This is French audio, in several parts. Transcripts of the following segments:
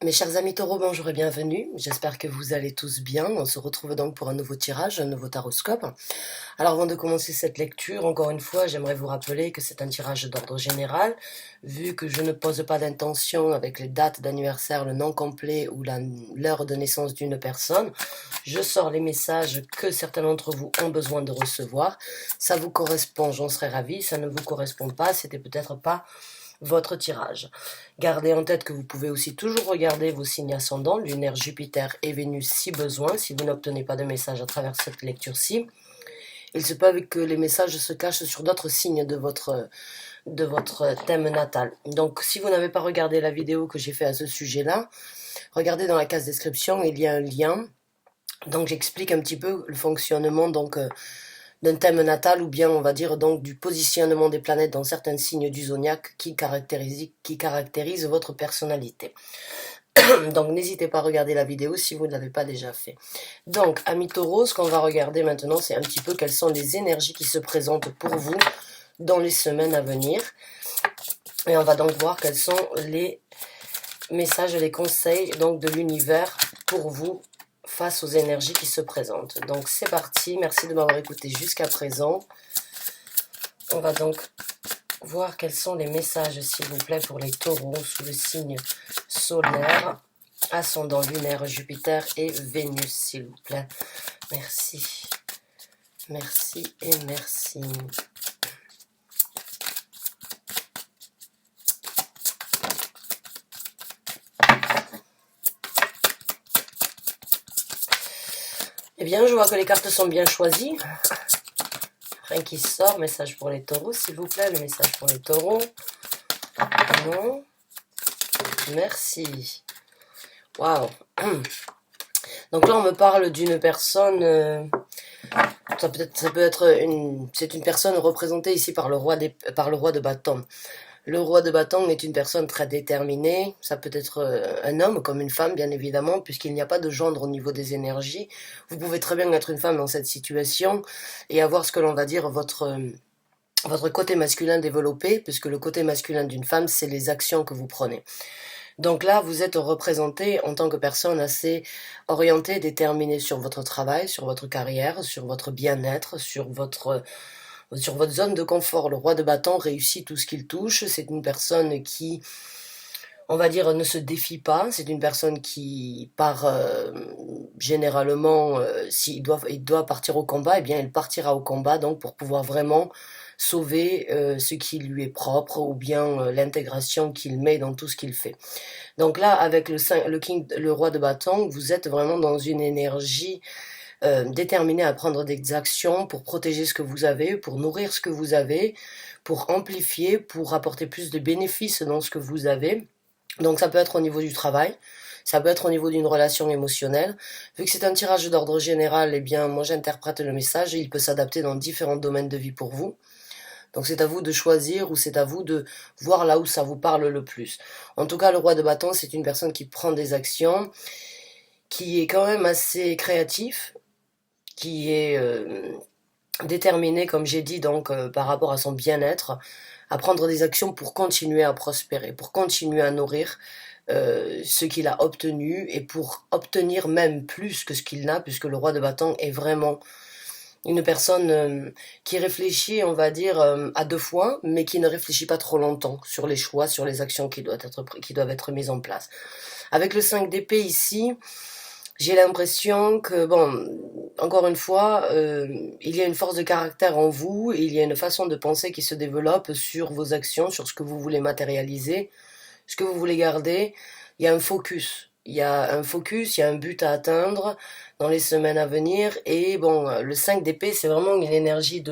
Mes chers amis taureaux, bonjour et bienvenue. J'espère que vous allez tous bien. On se retrouve donc pour un nouveau tirage, un nouveau taroscope. Alors avant de commencer cette lecture, encore une fois, j'aimerais vous rappeler que c'est un tirage d'ordre général. Vu que je ne pose pas d'intention avec les dates d'anniversaire, le nom complet ou l'heure de naissance d'une personne, je sors les messages que certains d'entre vous ont besoin de recevoir. Ça vous correspond, j'en serais ravie. Ça ne vous correspond pas, c'était peut-être pas votre tirage. Gardez en tête que vous pouvez aussi toujours regarder vos signes ascendants, lunaire, Jupiter et Vénus si besoin, si vous n'obtenez pas de message à travers cette lecture-ci. Il se peut que les messages se cachent sur d'autres signes de votre thème natal. Donc si vous n'avez pas regardé la vidéo que j'ai fait à ce sujet-là, regardez dans la case description, il y a un lien. Donc j'explique un petit peu le fonctionnement d'un thème natal, ou bien on va dire donc du positionnement des planètes dans certains signes du zodiaque qui caractérisent votre personnalité. Donc n'hésitez pas à regarder la vidéo si vous ne l'avez pas déjà fait. Donc amis taureaux, ce qu'on va regarder maintenant, c'est un petit peu quelles sont les énergies qui se présentent pour vous dans les semaines à venir. Et on va donc voir quels sont les messages, les conseils donc de l'univers pour vous face aux énergies qui se présentent. Donc c'est parti, merci de m'avoir écouté jusqu'à présent. On va donc voir quels sont les messages, s'il vous plaît, pour les taureaux sous le signe solaire, ascendant lunaire, Jupiter et Vénus, s'il vous plaît. Merci. Merci et merci. Eh bien, je vois que les cartes sont bien choisies. Rien qui sort, message pour les taureaux, s'il vous plaît, le message pour les taureaux. Non. Merci. Waouh. Donc là, on me parle d'une personne... ça peut être c'est une personne représentée ici par le roi de bâton. Le roi de bâton est une personne très déterminée. Ça peut être un homme comme une femme, bien évidemment, puisqu'il n'y a pas de gendre au niveau des énergies. Vous pouvez très bien être une femme dans cette situation et avoir ce que l'on va dire votre côté masculin développé, puisque le côté masculin d'une femme, c'est les actions que vous prenez. Donc là, vous êtes représenté en tant que personne assez orientée, déterminée sur votre travail, sur votre carrière, sur votre bien-être, sur votre zone de confort. Le roi de bâton réussit tout ce qu'il touche. C'est une personne qui, on va dire, ne se défie pas. C'est une personne qui part généralement, s'il doit partir au combat, eh bien il partira au combat donc pour pouvoir vraiment sauver ce qui lui est propre ou bien l'intégration qu'il met dans tout ce qu'il fait. Donc là, avec le roi de bâton, vous êtes vraiment dans une énergie déterminé à prendre des actions pour protéger ce que vous avez, pour nourrir ce que vous avez, pour amplifier, pour apporter plus de bénéfices dans ce que vous avez. Donc ça peut être au niveau du travail, ça peut être au niveau d'une relation émotionnelle. Vu que c'est un tirage d'ordre général, eh bien moi j'interprète le message et il peut s'adapter dans différents domaines de vie pour vous. Donc c'est à vous de choisir ou c'est à vous de voir là où ça vous parle le plus. En tout cas, le roi de bâton, c'est une personne qui prend des actions, qui est quand même assez créatif, qui est déterminé, comme j'ai dit, donc par rapport à son bien-être, à prendre des actions pour continuer à prospérer, pour continuer à nourrir ce qu'il a obtenu et pour obtenir même plus que ce qu'il n'a, puisque le roi de bâton est vraiment une personne qui réfléchit, on va dire, à deux fois, mais qui ne réfléchit pas trop longtemps sur les choix, sur les actions qui doivent être mises en place. Avec le 5 d'épée ici, j'ai l'impression que, bon, encore une fois, il y a une force de caractère en vous, et il y a une façon de penser qui se développe sur vos actions, sur ce que vous voulez matérialiser, ce que vous voulez garder. Il y a un focus. Il y a un focus, il y a un but à atteindre dans les semaines à venir. Et bon, le 5 d'épée, c'est vraiment une énergie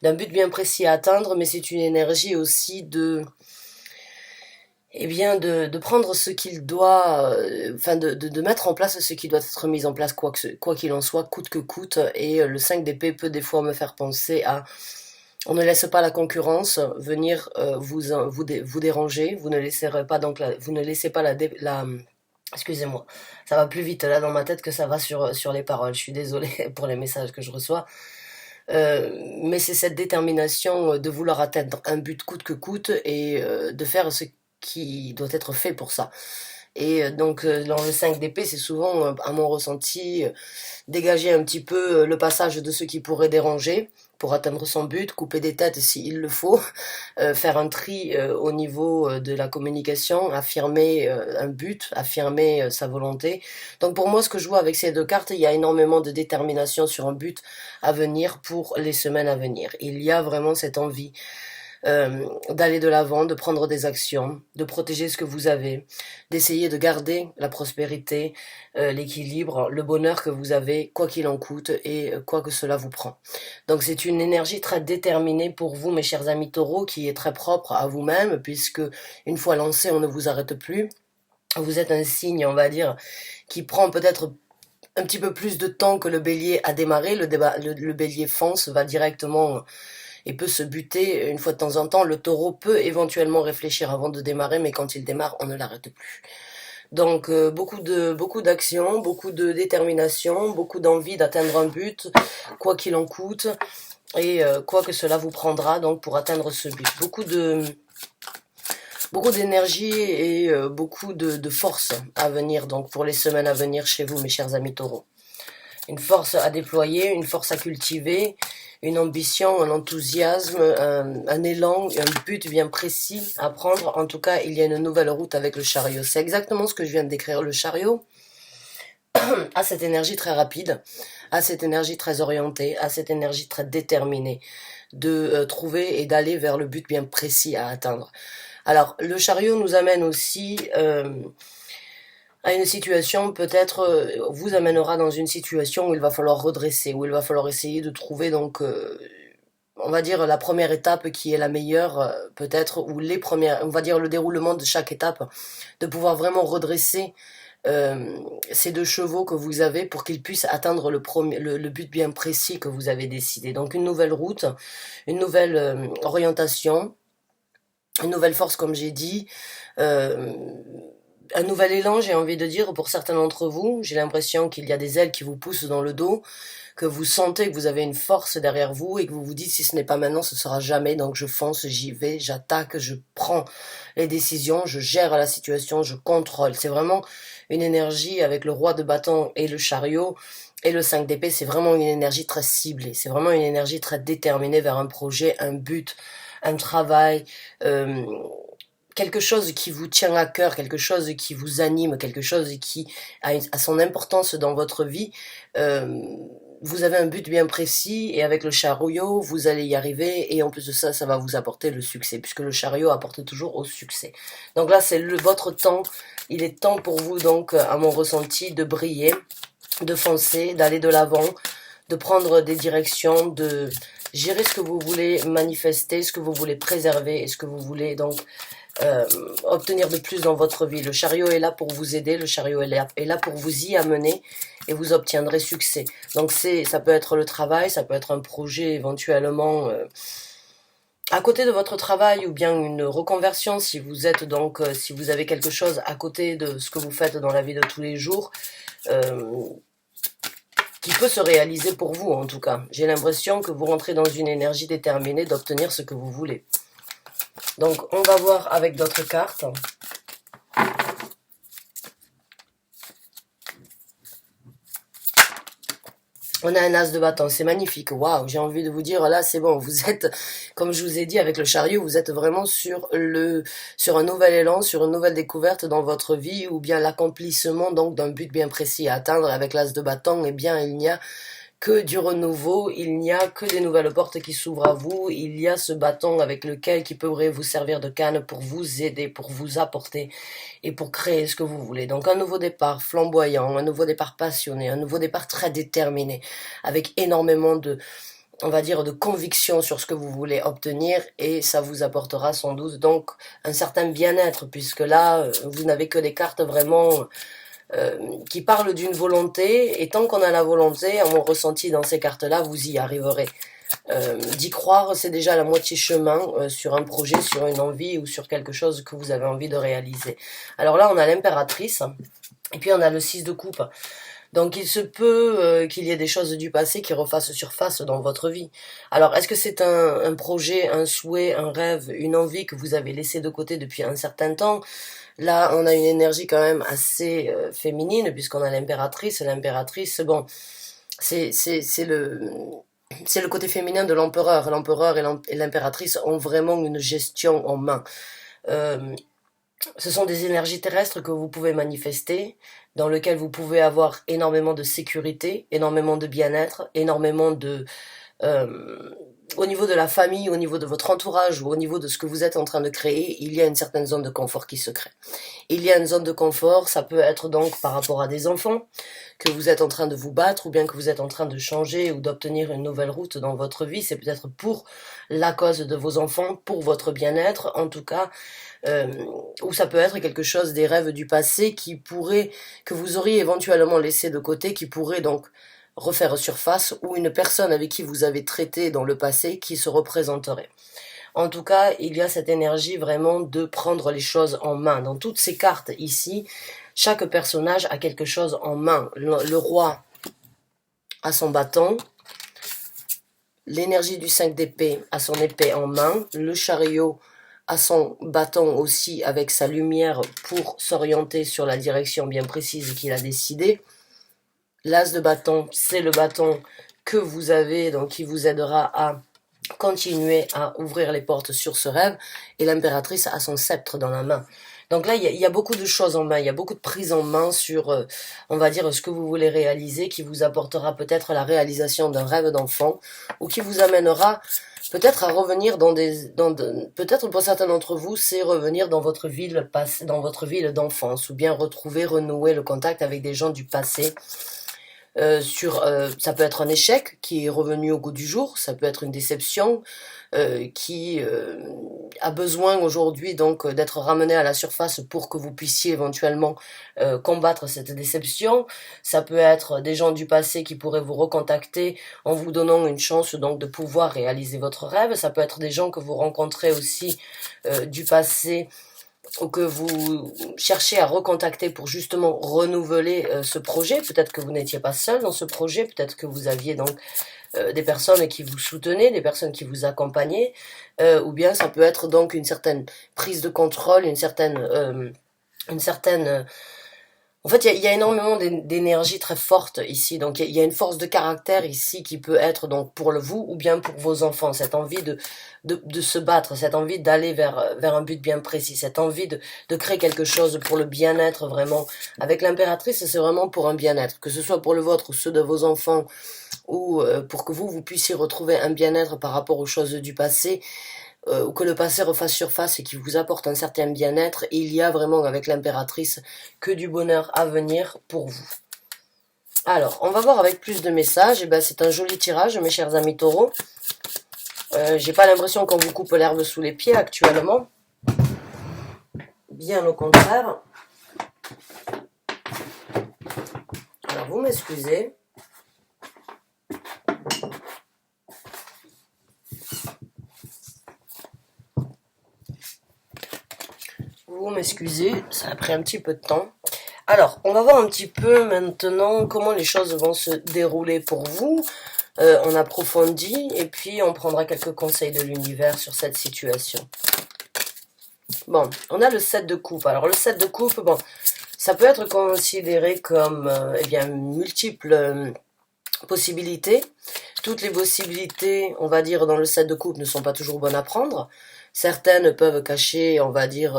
d'un but bien précis à atteindre, mais c'est une énergie aussi eh bien, de prendre ce qu'il doit, enfin, de mettre en place ce qui doit être mis en place, quoi qu'il en soit, coûte que coûte. Et le 5 d'épée peut des fois me faire penser à, on ne laisse pas la concurrence venir vous déranger, vous ne laissez pas donc vous ne laissez pas excusez-moi, ça va plus vite là dans ma tête que ça va sur les paroles. Je suis désolée pour les messages que je reçois. Mais c'est cette détermination de vouloir atteindre un but coûte que coûte et de faire ce qui doit être fait pour ça. Et donc, dans le 5 d'épée, c'est souvent, à mon ressenti, dégager un petit peu le passage de ce qui pourrait déranger pour atteindre son but, couper des têtes s'il le faut, faire un tri au niveau de la communication, affirmer un but, affirmer sa volonté. Donc pour moi, ce que je vois avec ces deux cartes, il y a énormément de détermination sur un but à venir pour les semaines à venir. Il y a vraiment cette envie d'aller de l'avant, de prendre des actions, de protéger ce que vous avez, d'essayer de garder la prospérité, l'équilibre, le bonheur que vous avez, quoi qu'il en coûte et quoi que cela vous prend. Donc c'est une énergie très déterminée pour vous, mes chers amis taureaux, qui est très propre à vous-même, puisque une fois lancé, on ne vous arrête plus. Vous êtes un signe, on va dire, qui prend peut-être un petit peu plus de temps que le bélier à démarrer. Le bélier fonce, va directement et peut se buter une fois de temps en temps. Le taureau peut éventuellement réfléchir avant de démarrer, mais quand il démarre, on ne l'arrête plus. Donc beaucoup d'actions, beaucoup de détermination, beaucoup d'envie d'atteindre un but, quoi qu'il en coûte, et quoi que cela vous prendra donc pour atteindre ce but. Beaucoup d'énergie et beaucoup de force à venir donc pour les semaines à venir chez vous, mes chers amis taureaux. Une force à déployer, une force à cultiver, une ambition, un enthousiasme, un élan, un but bien précis à prendre. En tout cas, il y a une nouvelle route avec le chariot. C'est exactement ce que je viens de décrire. Le chariot a cette énergie très rapide, a cette énergie très orientée, a cette énergie très déterminée de trouver et d'aller vers le but bien précis à atteindre. Alors, le chariot nous amène aussi à une situation, peut-être vous amènera dans une situation où il va falloir redresser, où il va falloir essayer de trouver donc, on va dire la première étape qui est la meilleure, peut-être, ou les premières, on va dire le déroulement de chaque étape, de pouvoir vraiment redresser ces deux chevaux que vous avez pour qu'ils puissent atteindre le but bien précis que vous avez décidé. Donc une nouvelle route, une nouvelle orientation, une nouvelle force comme j'ai dit, un nouvel élan, j'ai envie de dire, pour certains d'entre vous. J'ai l'impression qu'il y a des ailes qui vous poussent dans le dos, que vous sentez que vous avez une force derrière vous et que vous vous dites si ce n'est pas maintenant, ce sera jamais. Donc je fonce, j'y vais, j'attaque, je prends les décisions, je gère la situation, je contrôle. C'est vraiment une énergie avec le roi de bâton et le chariot et le 5 d'épée. C'est vraiment une énergie très ciblée. C'est vraiment une énergie très déterminée vers un projet, un but, un travail, quelque chose qui vous tient à cœur, quelque chose qui vous anime, quelque chose qui a son importance dans votre vie. Vous avez un but bien précis et avec le chariot, vous allez y arriver et en plus de ça, ça va vous apporter le succès puisque le chariot apporte toujours au succès. Donc là, c'est votre temps. Il est temps pour vous donc, à mon ressenti, de briller, de foncer, d'aller de l'avant, de prendre des directions, de gérer ce que vous voulez manifester, ce que vous voulez préserver et ce que vous voulez donc obtenir de plus dans votre vie. Le chariot est là pour vous aider, le chariot est là pour vous y amener et vous obtiendrez succès. Donc ça peut être le travail, ça peut être un projet éventuellement à côté de votre travail ou bien une reconversion si vous êtes donc si vous avez quelque chose à côté de ce que vous faites dans la vie de tous les jours qui peut se réaliser pour vous en tout cas. J'ai l'impression que vous rentrez dans une énergie déterminée d'obtenir ce que vous voulez. Donc, on va voir avec d'autres cartes. On a un as de bâton, c'est magnifique. Waouh, j'ai envie de vous dire, là, c'est bon. Vous êtes, comme je vous ai dit avec le chariot, vous êtes vraiment sur un nouvel élan, sur une nouvelle découverte dans votre vie, ou bien l'accomplissement donc d'un but bien précis à atteindre avec l'as de bâton. Eh bien, il n'y a que du renouveau, il n'y a que des nouvelles portes qui s'ouvrent à vous, il y a ce bâton avec lequel qui pourrait vous servir de canne pour vous aider, pour vous apporter et pour créer ce que vous voulez. Donc un nouveau départ flamboyant, un nouveau départ passionné, un nouveau départ très déterminé, avec énormément de, on va dire, de conviction sur ce que vous voulez obtenir et ça vous apportera sans doute donc un certain bien-être puisque là, vous n'avez que des cartes vraiment qui parle d'une volonté, et tant qu'on a la volonté, à mon ressenti dans ces cartes-là, vous y arriverez. D'y croire, c'est déjà la moitié chemin sur un projet, sur une envie ou sur quelque chose que vous avez envie de réaliser. Alors là, on a l'impératrice, et puis on a le 6 de coupe. Donc il se peut qu'il y ait des choses du passé qui refassent surface dans votre vie. Alors est-ce que c'est un projet, un souhait, un rêve, une envie que vous avez laissé de côté depuis un certain temps ? Là, on a une énergie quand même assez féminine, puisqu'on a l'impératrice. L'impératrice, bon, c'est le côté féminin de l'empereur. L'empereur et l'impératrice ont vraiment une gestion en main. Euh, Ce sont des énergies terrestres que vous pouvez manifester, dans lesquelles vous pouvez avoir énormément de sécurité, énormément de bien-être, énormément de... euh, au niveau de la famille, au niveau de votre entourage ou au niveau de ce que vous êtes en train de créer, il y a une certaine zone de confort qui se crée. Il y a une zone de confort, ça peut être donc par rapport à des enfants, que vous êtes en train de vous battre ou bien que vous êtes en train de changer ou d'obtenir une nouvelle route dans votre vie. C'est peut-être pour la cause de vos enfants, pour votre bien-être en tout cas, euh, ou ça peut être quelque chose des rêves du passé que vous auriez éventuellement laissé de côté, qui pourrait donc refaire surface, ou une personne avec qui vous avez traité dans le passé qui se représenterait. En tout cas, il y a cette énergie vraiment de prendre les choses en main. Dans toutes ces cartes ici, chaque personnage a quelque chose en main. Le roi a son bâton, l'énergie du 5 d'épée a son épée en main, le chariot a son bâton aussi avec sa lumière pour s'orienter sur la direction bien précise qu'il a décidée. L'as de bâton, c'est le bâton que vous avez, donc qui vous aidera à continuer à ouvrir les portes sur ce rêve, et l'impératrice a son sceptre dans la main. Donc là, il y a beaucoup de choses en main, il y a beaucoup de prise en main sur, on va dire, ce que vous voulez réaliser, qui vous apportera peut-être la réalisation d'un rêve d'enfant, ou qui vous amènera peut-être à revenir peut-être pour certains d'entre vous, c'est revenir dans votre ville d'enfance, ou bien retrouver, renouer le contact avec des gens du passé, ça peut être un échec qui est revenu au goût du jour, ça peut être une déception qui a besoin aujourd'hui donc d'être ramenée à la surface pour que vous puissiez éventuellement combattre cette déception. Ça peut être des gens du passé qui pourraient vous recontacter en vous donnant une chance donc de pouvoir réaliser votre rêve. Ça peut être des gens que vous rencontrez aussi du passé, ou que vous cherchez à recontacter pour justement renouveler ce projet. Peut-être que vous n'étiez pas seul dans ce projet, peut-être que vous aviez donc des personnes qui vous soutenaient, des personnes qui vous accompagnaient, ou bien ça peut être donc une certaine prise de contrôle, une certaine en fait, il y a énormément d'énergie très forte ici. Donc, il y a une force de caractère ici qui peut être donc pour vous ou bien pour vos enfants. Cette envie de se battre, cette envie d'aller vers un but bien précis, cette envie de créer quelque chose pour le bien-être vraiment. Avec l'impératrice, c'est vraiment pour un bien-être. Que ce soit pour le vôtre ou ceux de vos enfants, ou pour que vous puissiez retrouver un bien-être par rapport aux choses du passé, ou que le passé refasse surface et qui vous apporte un certain bien-être, il y a vraiment avec l'impératrice que du bonheur à venir pour vous. Alors, on va voir avec plus de messages. Et ben, c'est un joli tirage, mes chers amis taureaux. J'ai pas l'impression qu'on vous coupe l'herbe sous les pieds actuellement. Bien au contraire. Alors, vous m'excusez. Vous m'excusez, ça a pris un petit peu de temps. Alors, on va voir un petit peu maintenant comment les choses vont se dérouler pour vous. On approfondit et puis on prendra quelques conseils de l'univers sur cette situation. Bon, on a le 7 de coupe. Alors le 7 de coupe, bon, ça peut être considéré comme eh bien, multiples possibilités. Toutes les possibilités, on va dire, dans le 7 de coupe ne sont pas toujours bonnes à prendre. Certaines peuvent cacher, on va dire,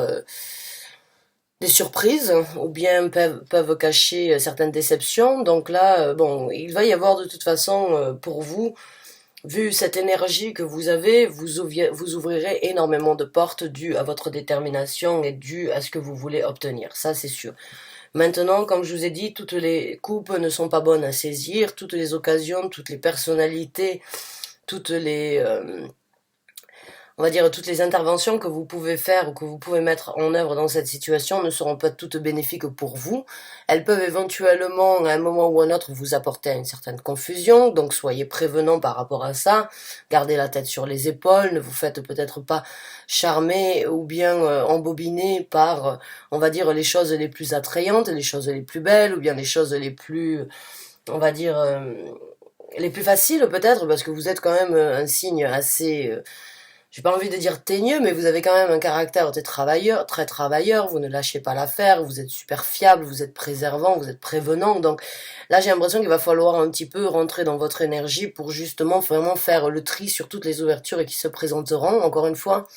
des surprises, ou bien peuvent cacher certaines déceptions. Donc là, bon, il va y avoir de toute façon, pour vous, vu cette énergie que vous avez, vous ouvrirez énormément de portes dues à votre détermination et dues à ce que vous voulez obtenir. Ça, c'est sûr. Maintenant, comme je vous ai dit, toutes les coupes ne sont pas bonnes à saisir, toutes les occasions, toutes les personnalités, toutes les... on va dire toutes les interventions que vous pouvez faire ou que vous pouvez mettre en œuvre dans cette situation ne seront pas toutes bénéfiques pour vous. Elles peuvent éventuellement, à un moment ou à un autre, vous apporter à une certaine confusion, donc soyez prévenants par rapport à ça. Gardez la tête sur les épaules, ne vous faites peut-être pas charmer ou bien embobiner par, on va dire, les choses les plus attrayantes, les choses les plus belles, ou bien les choses les plus, on va dire, les plus faciles peut-être, parce que vous êtes quand même un signe assez... j'ai pas envie de dire teigneux, mais vous avez quand même un caractère très travailleur, vous ne lâchez pas l'affaire, vous êtes super fiable, vous êtes préservant, vous êtes prévenant. Donc là, j'ai l'impression qu'il va falloir un petit peu rentrer dans votre énergie pour justement vraiment faire le tri sur toutes les ouvertures qui se présenteront. Encore une fois,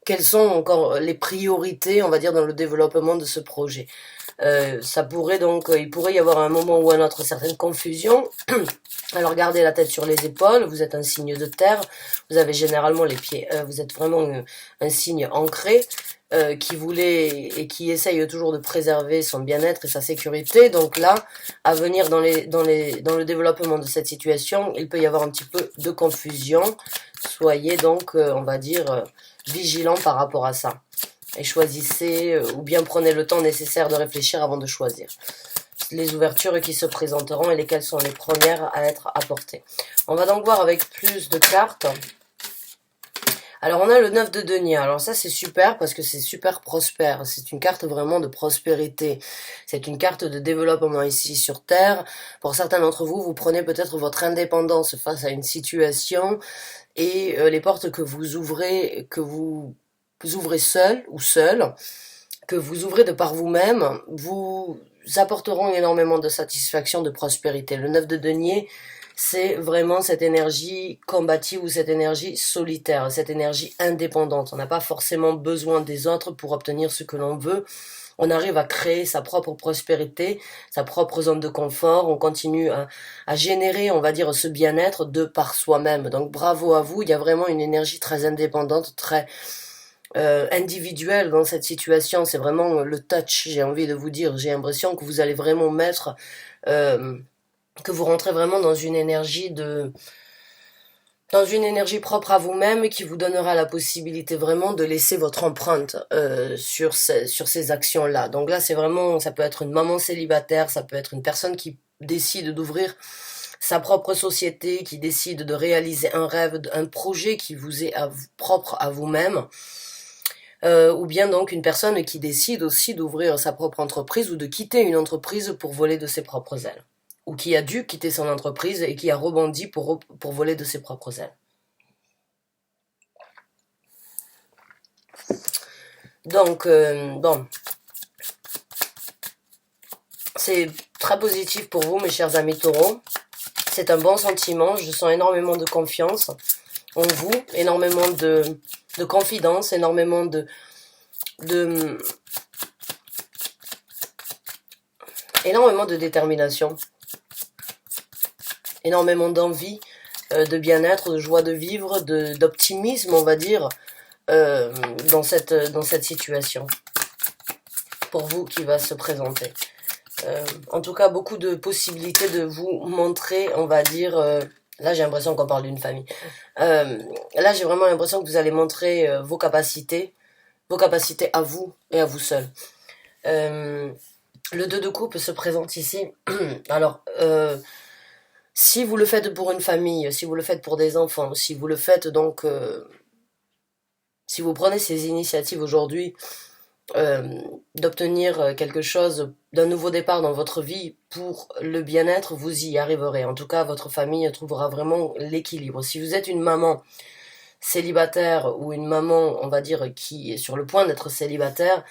quelles sont encore les priorités, on va dire, dans le développement de ce projet. Ça pourrait donc, il pourrait y avoir un moment ou un autre certaines confusions. Alors gardez la tête sur les épaules, vous êtes un signe de terre, vous avez généralement les pieds, vous êtes vraiment un signe ancré qui voulait et qui essaye toujours de préserver son bien-être et sa sécurité. Donc là, à venir dans le développement de cette situation, il peut y avoir un petit peu de confusion. Soyez donc, on va dire, vigilant par rapport à ça. Et choisissez, ou bien prenez le temps nécessaire de réfléchir avant de choisir les ouvertures qui se présenteront et lesquelles sont les premières à être apportées. On va donc voir avec plus de cartes. Alors on a le 9 de denier, alors ça c'est super parce que c'est super prospère, c'est une carte vraiment de prospérité, c'est une carte de développement ici sur Terre. Pour certains d'entre vous, vous prenez peut-être votre indépendance face à une situation et les portes que vous ouvrez seul ou seul, que vous ouvrez de par vous-même, vous apporteront énormément de satisfaction, de prospérité. Le 9 de denier, c'est vraiment cette énergie combative ou cette énergie solitaire, cette énergie indépendante. On n'a pas forcément besoin des autres pour obtenir ce que l'on veut. On arrive à créer sa propre prospérité, sa propre zone de confort. On continue à générer, on va dire, ce bien-être de par soi-même. Donc bravo à vous. Il y a vraiment une énergie très indépendante, très individuelle dans cette situation. C'est vraiment le touch, j'ai envie de vous dire. J'ai l'impression que vous allez vraiment mettre... que vous rentrez vraiment dans une énergie propre à vous-même qui vous donnera la possibilité vraiment de laisser votre empreinte sur ces actions-là. Donc là, c'est vraiment, ça peut être une maman célibataire, ça peut être une personne qui décide d'ouvrir sa propre société, qui décide de réaliser un rêve, un projet qui vous est propre à vous-même. Ou bien donc une personne qui décide aussi d'ouvrir sa propre entreprise ou de quitter une entreprise pour voler de ses propres ailes. Ou qui a dû quitter son entreprise et qui a rebondi pour voler de ses propres ailes. Donc, bon, c'est très positif pour vous, mes chers amis taureaux. C'est un bon sentiment, je sens énormément de confiance en vous, énormément de confidence, énormément énormément de détermination, énormément d'envie, de bien-être, de joie de vivre, d'optimisme, on va dire, dans cette situation, pour vous qui va se présenter. En tout cas, beaucoup de possibilités de vous montrer, on va dire... là, j'ai l'impression qu'on parle d'une famille. Là, j'ai vraiment l'impression que vous allez montrer vos capacités à vous et à vous seul. Le 2 de coupe se présente ici. Alors, si vous le faites pour une famille, si vous le faites pour des enfants, si vous le faites donc... si vous prenez ces initiatives aujourd'hui d'obtenir quelque chose, d'un nouveau départ dans votre vie pour le bien-être, vous y arriverez. En tout cas, votre famille trouvera vraiment l'équilibre. Si vous êtes une maman célibataire ou une maman, on va dire, qui est sur le point d'être célibataire,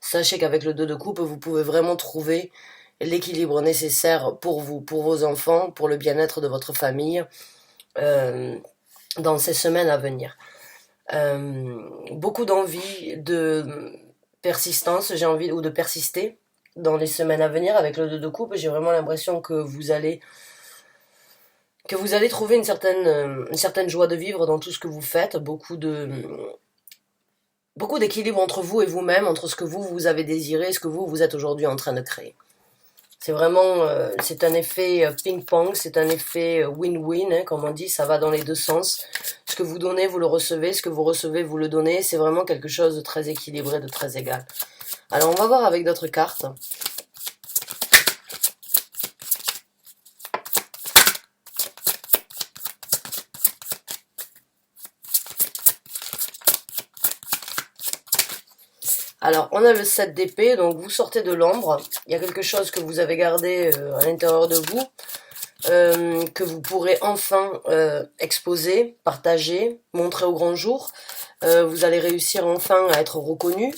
sachez qu'avec le 2 de coupe, vous pouvez vraiment trouver l'équilibre nécessaire pour vous, pour vos enfants, pour le bien-être de votre famille dans ces semaines à venir. Beaucoup d'envie, de persistance, j'ai envie, ou de persister dans les semaines à venir avec le 2 de coupe. J'ai vraiment l'impression que vous allez trouver une certaine joie de vivre dans tout ce que vous faites, beaucoup d'équilibre entre vous et vous-même, entre ce que vous avez désiré et ce que vous êtes aujourd'hui en train de créer. C'est vraiment, c'est un effet ping-pong, c'est un effet win-win, hein, comme on dit, ça va dans les deux sens. Ce que vous donnez, vous le recevez, ce que vous recevez, vous le donnez, c'est vraiment quelque chose de très équilibré, de très égal. Alors, on va voir avec d'autres cartes. Alors, on a le 7 d'épée, donc vous sortez de l'ombre. Il y a quelque chose que vous avez gardé à l'intérieur de vous. que vous pourrez enfin exposer, partager, montrer au grand jour. Vous allez réussir enfin à être reconnu,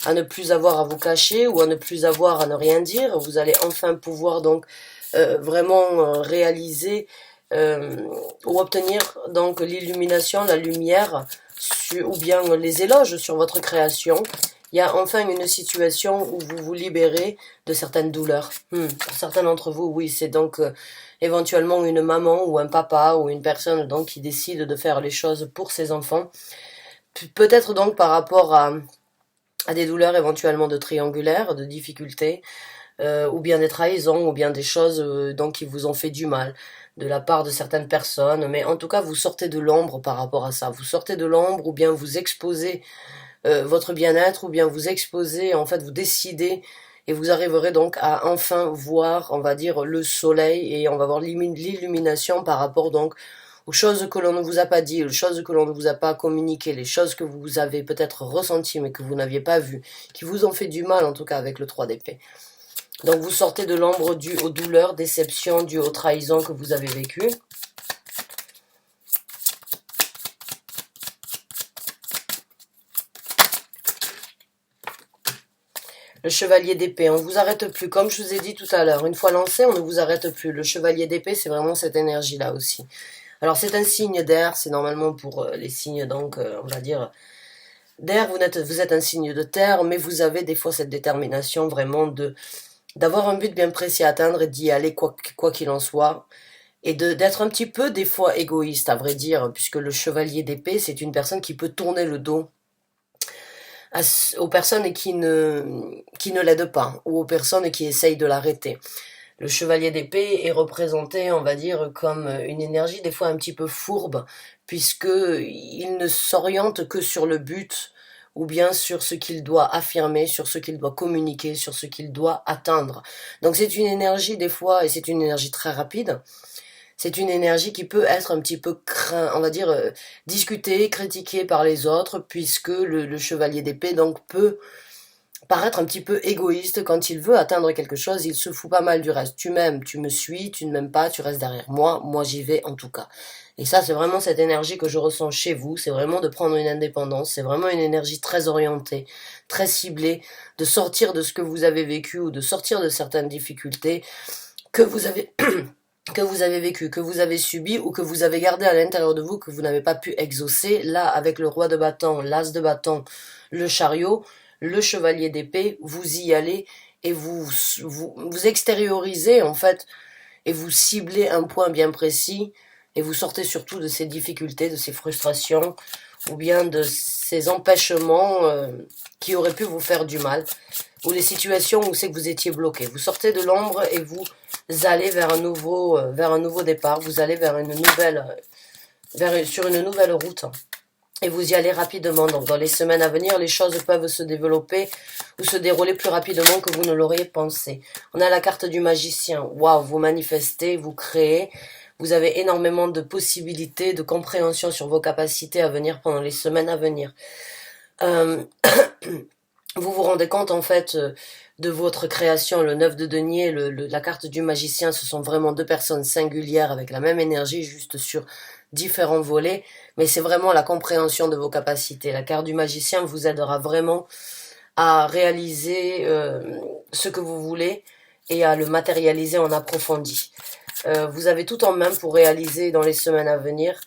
à ne plus avoir à vous cacher ou à ne plus avoir à ne rien dire. Vous allez enfin pouvoir donc vraiment réaliser euh, ou obtenir donc l'illumination, la lumière ou bien les éloges sur votre création. Il y a enfin une situation où vous vous libérez de certaines douleurs. Pour certains d'entre vous, oui, c'est donc éventuellement une maman ou un papa ou une personne donc qui décide de faire les choses pour ses enfants. Peut-être donc par rapport à des douleurs éventuellement de triangulaire, de difficultés, ou bien des trahisons, ou bien des choses donc qui vous ont fait du mal de la part de certaines personnes. Mais en tout cas, vous sortez de l'ombre par rapport à ça. Vous sortez de l'ombre, ou bien vous exposez votre bien-être, ou bien vous exposez, en fait, vous décidez, et vous arriverez donc à enfin voir, on va dire, le soleil, et on va voir l'illumination par rapport donc aux choses que l'on ne vous a pas dit, aux choses que l'on ne vous a pas communiquées, les choses que vous avez peut-être ressenties mais que vous n'aviez pas vues, qui vous ont fait du mal en tout cas avec le 3 d'épée. Donc vous sortez de l'ombre due aux douleurs, déceptions, dues aux trahisons que vous avez vécues. Le chevalier d'épée, on ne vous arrête plus. Comme je vous ai dit tout à l'heure, une fois lancé, on ne vous arrête plus. Le chevalier d'épée, c'est vraiment cette énergie-là aussi. Alors c'est un signe d'air, c'est normalement pour les signes, donc on va dire d'air, vous êtes un signe de terre, mais vous avez des fois cette détermination vraiment d'avoir un but bien précis à atteindre et d'y aller quoi qu'il en soit. Et d'être un petit peu des fois égoïste, à vrai dire, puisque le chevalier d'épée, c'est une personne qui peut tourner le dos aux personnes qui ne l'aident pas, ou aux personnes qui essayent de l'arrêter. Le chevalier d'épée est représenté, on va dire, comme une énergie des fois un petit peu fourbe, puisque il ne s'oriente que sur le but, ou bien sur ce qu'il doit affirmer, sur ce qu'il doit communiquer, sur ce qu'il doit atteindre. Donc c'est une énergie des fois, et c'est une énergie très rapide, c'est une énergie qui peut être un petit peu on va dire, discutée, critiquée par les autres, puisque le chevalier d'épée donc peut paraître un petit peu égoïste quand il veut atteindre quelque chose, il se fout pas mal du reste. Tu m'aimes, tu me suis, tu ne m'aimes pas, tu restes derrière moi, moi j'y vais en tout cas. Et ça, c'est vraiment cette énergie que je ressens chez vous, c'est vraiment de prendre une indépendance, c'est vraiment une énergie très orientée, très ciblée, de sortir de ce que vous avez vécu ou de sortir de certaines difficultés que vous avez que vous avez vécu, que vous avez subi ou que vous avez gardé à l'intérieur de vous, que vous n'avez pas pu exaucer. Là, avec le roi de bâton, l'as de bâton, le chariot, le chevalier d'épée, vous y allez et vous extériorisez en fait et vous ciblez un point bien précis et vous sortez surtout de ces difficultés, de ces frustrations ou bien de ces empêchements qui auraient pu vous faire du mal ou les situations où c'est que vous étiez bloqué. Vous sortez de l'ombre et vous allez vers un nouveau départ, vous allez vers une nouvelle, sur une nouvelle route. Et vous y allez rapidement. Donc dans les semaines à venir, les choses peuvent se développer ou se dérouler plus rapidement que vous ne l'auriez pensé. On a la carte du magicien. Waouh, vous manifestez, vous créez. Vous avez énormément de possibilités, de compréhension sur vos capacités à venir pendant les semaines à venir. Vous vous rendez compte en fait de votre création, le 9 de denier, la carte du magicien, ce sont vraiment deux personnes singulières avec la même énergie, juste sur différents volets, mais c'est vraiment la compréhension de vos capacités. La carte du magicien vous aidera vraiment à réaliser ce que vous voulez et à le matérialiser en approfondi. Vous avez tout en main pour réaliser dans les semaines à venir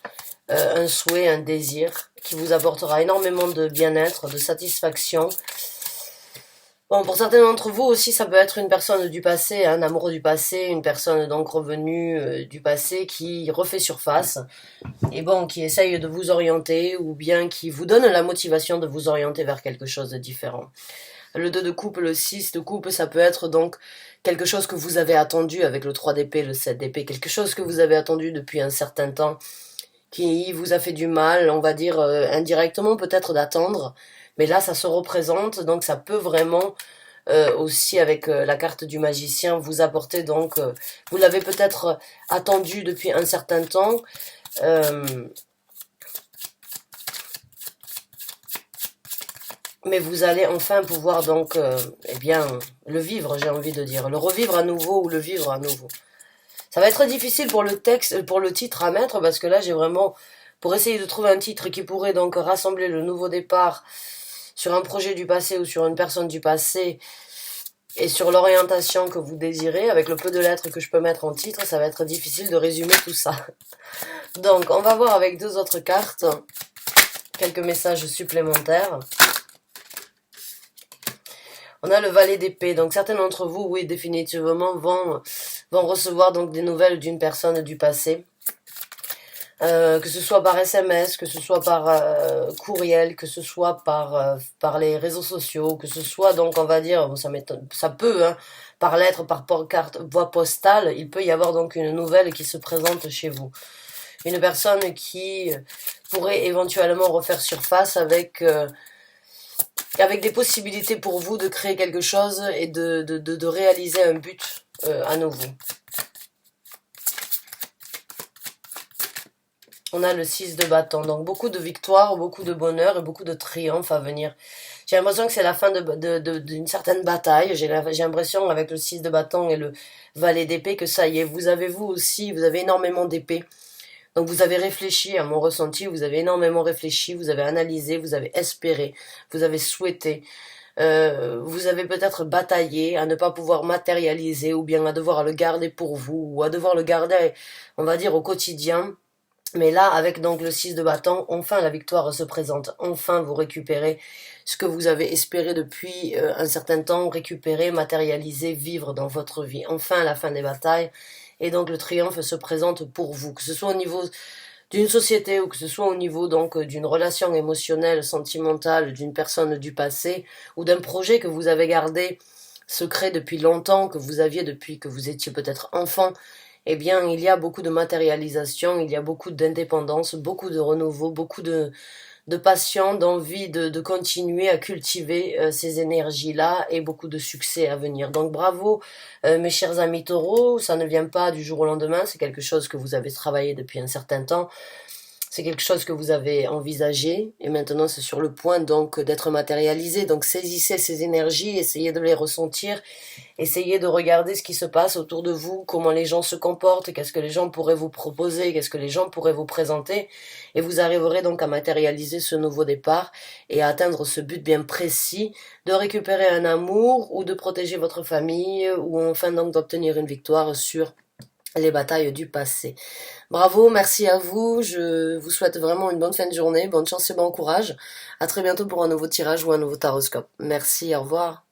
un souhait, un désir qui vous apportera énormément de bien-être, de satisfaction. Bon, pour certains d'entre vous aussi, ça peut être une personne du passé, un amoureux du passé, une personne donc revenue du passé qui refait surface et bon, qui essaye de vous orienter ou bien qui vous donne la motivation de vous orienter vers quelque chose de différent. Le 2 de coupe, le 6 de coupe, ça peut être donc quelque chose que vous avez attendu avec le 3 d'épée, le 7 d'épée, quelque chose que vous avez attendu depuis un certain temps qui vous a fait du mal, on va dire indirectement peut-être d'attendre, mais là ça se représente, donc ça peut vraiment aussi avec la carte du magicien vous apporter donc, vous l'avez peut-être attendu depuis un certain temps, mais vous allez enfin pouvoir donc, eh bien, le vivre, j'ai envie de dire, le revivre à nouveau ou le vivre à nouveau. Ça va être difficile pour le texte, pour le titre à mettre, parce que là, j'ai vraiment, pour essayer de trouver un titre qui pourrait donc rassembler le nouveau départ sur un projet du passé ou sur une personne du passé, et sur l'orientation que vous désirez, avec le peu de lettres que je peux mettre en titre, ça va être difficile de résumer tout ça. Donc, on va voir avec deux autres cartes quelques messages supplémentaires. On a le valet d'épée. Donc, certains d'entre vous, oui, définitivement, vont recevoir donc des nouvelles d'une personne du passé. Que ce soit par SMS, que ce soit par courriel, que ce soit par les réseaux sociaux, que ce soit donc on va dire, ça peut, hein, par lettre, par carte, voie postale, il peut y avoir donc une nouvelle qui se présente chez vous. Une personne qui pourrait éventuellement refaire surface avec des possibilités pour vous de créer quelque chose et de réaliser un but à nouveau. On a le 6 de bâton, donc beaucoup de victoires, beaucoup de bonheur et beaucoup de triomphe à venir. J'ai l'impression que c'est la fin d'une certaine bataille. J'ai l'impression avec le 6 de bâton et le valet d'épée que ça y est, vous avez énormément d'épées. Donc vous avez réfléchi à mon ressenti, vous avez énormément réfléchi, vous avez analysé, vous avez espéré, vous avez souhaité. Vous avez peut-être bataillé à ne pas pouvoir matérialiser ou bien à devoir le garder pour vous ou à devoir le garder, on va dire, au quotidien. Mais là, avec donc le 6 de bâton, enfin la victoire se présente. Enfin, vous récupérez ce que vous avez espéré depuis un certain temps, récupérer, matérialiser, vivre dans votre vie. Enfin, la fin des batailles. Et donc le triomphe se présente pour vous, que ce soit au niveau d'une société ou que ce soit au niveau donc d'une relation émotionnelle, sentimentale, d'une personne du passé ou d'un projet que vous avez gardé secret depuis longtemps, que vous aviez depuis que vous étiez peut-être enfant. Eh bien, il y a beaucoup de matérialisation, il y a beaucoup d'indépendance, beaucoup de renouveau, beaucoup de passion, d'envie de continuer à cultiver ces énergies-là et beaucoup de succès à venir. Donc bravo mes chers amis taureaux, ça ne vient pas du jour au lendemain, c'est quelque chose que vous avez travaillé depuis un certain temps. C'est quelque chose que vous avez envisagé et maintenant c'est sur le point donc d'être matérialisé. Donc saisissez ces énergies, essayez de les ressentir, essayez de regarder ce qui se passe autour de vous, comment les gens se comportent, qu'est-ce que les gens pourraient vous proposer, qu'est-ce que les gens pourraient vous présenter et vous arriverez donc à matérialiser ce nouveau départ et à atteindre ce but bien précis de récupérer un amour ou de protéger votre famille ou enfin donc d'obtenir une victoire sur les batailles du passé. Bravo, merci à vous, je vous souhaite vraiment une bonne fin de journée, bonne chance et bon courage. À très bientôt pour un nouveau tirage ou un nouveau taroscope. Merci, au revoir.